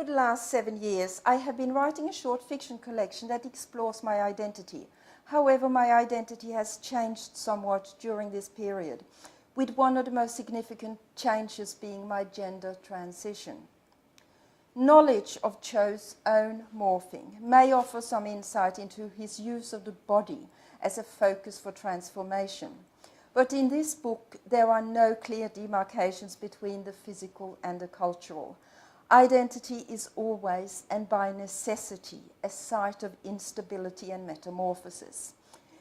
over the last 7 years, I have been writing a short fiction collection that explores my identity. However, my identity has changed somewhat during this period, with one of the most significant changes being my gender transition. Knowledge of Cho's own morphing may offer some insight into his use of the body as a focus for transformation. But in this book, there are no clear demarcations between the physical and the cultural. Identity is always, and by necessity, a site of instability and metamorphosis.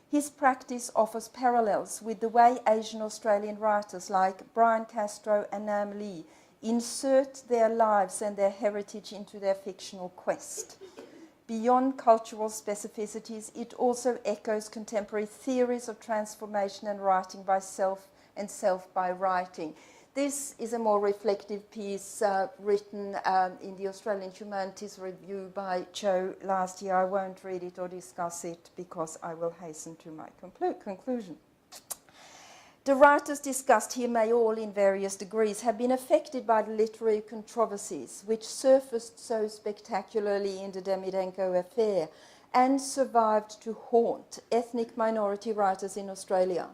His practice offers parallels with the way Asian Australian writers like Brian Castro and Nam Le insert their lives and their heritage into their fictional quest. Beyond cultural specificities, it also echoes contemporary theories of transformation and writing by self and self by writing. This is a more reflective piece written in the Australian Humanities Review by Cho last year. I won't read it or discuss it because I will hasten to my conclusion. The writers discussed here may all, in various degrees, have been affected by the literary controversies which surfaced so spectacularly in the Demidenko affair and survived to haunt ethnic minority writers in Australia.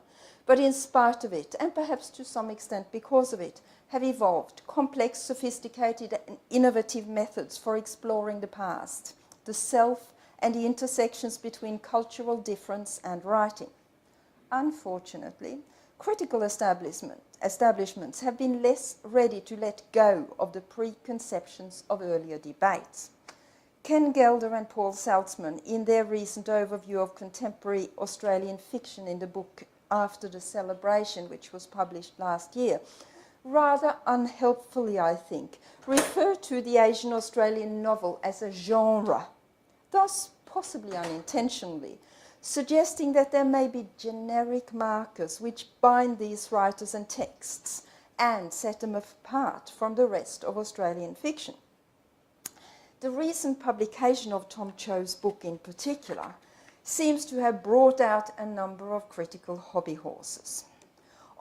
But in spite of it, and perhaps to some extent because of it, have evolved complex, sophisticated and innovative methods for exploring the past, the self, and the intersections between cultural difference and writing. Unfortunately, critical establishments have been less ready to let go of the preconceptions of earlier debates. Ken Gelder and Paul Saltzman, in their recent overview of contemporary Australian fiction in the book After the Celebration, which was published last year, rather unhelpfully, I think, refer to the Asian Australian novel as a genre, thus possibly unintentionally, suggesting that there may be generic markers which bind these writers and texts and set them apart from the rest of Australian fiction. The recent publication of Tom Cho's book in particular seems to have brought out a number of critical hobby horses.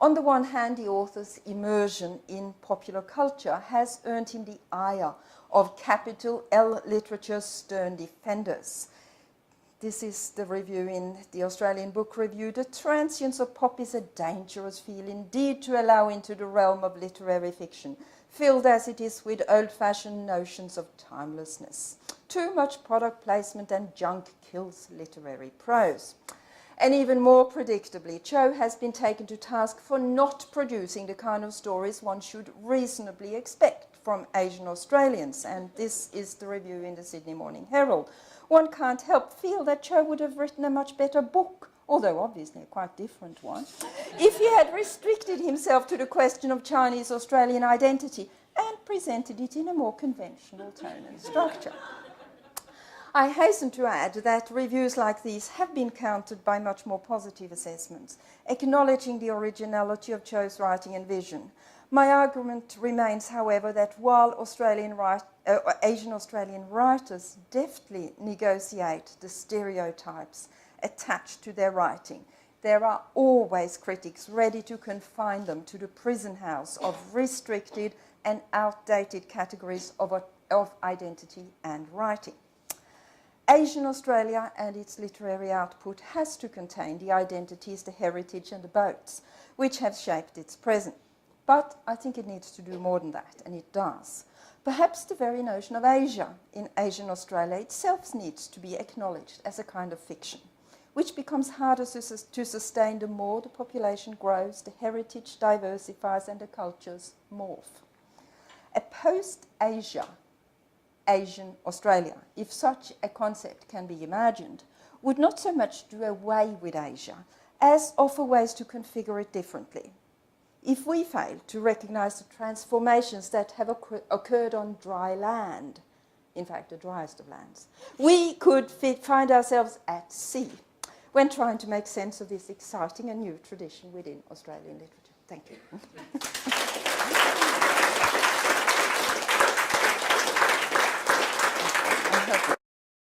On the one hand, the author's immersion in popular culture has earned him the ire of capital L literature's stern defenders. This is the review in the Australian Book Review. The transience of pop is a dangerous field indeed to allow into the realm of literary fiction, filled as it is with old-fashioned notions of timelessness. Too much product placement and junk kills literary prose. And even more predictably, Cho has been taken to task for not producing the kind of stories one should reasonably expect from Asian Australians. And this is the review in the Sydney Morning Herald. One can't help feel that Cho would have written a much better book, although obviously a quite different one, if he had restricted himself to the question of Chinese Australian identity and presented it in a more conventional tone and structure. I hasten to add that reviews like these have been countered by much more positive assessments, acknowledging the originality of Cho's writing and vision. My argument remains, however, that while Asian Australian writers deftly negotiate the stereotypes attached to their writing, there are always critics ready to confine them to the prison house of restricted and outdated categories of identity and writing. Asian Australia and its literary output has to contain the identities, the heritage and the boats which have shaped its present. But I think it needs to do more than that, and it does. Perhaps the very notion of Asia in Asian Australia itself needs to be acknowledged as a kind of fiction, which becomes harder to sustain the more the population grows, the heritage diversifies and the cultures morph. A post-Asia Asian Australia, if such a concept can be imagined, would not so much do away with Asia as offer ways to configure it differently. If we fail to recognize the transformations that have occurred on dry land, in fact the driest of lands, we could find ourselves at sea when trying to make sense of this exciting and new tradition within Australian literature. Thank you.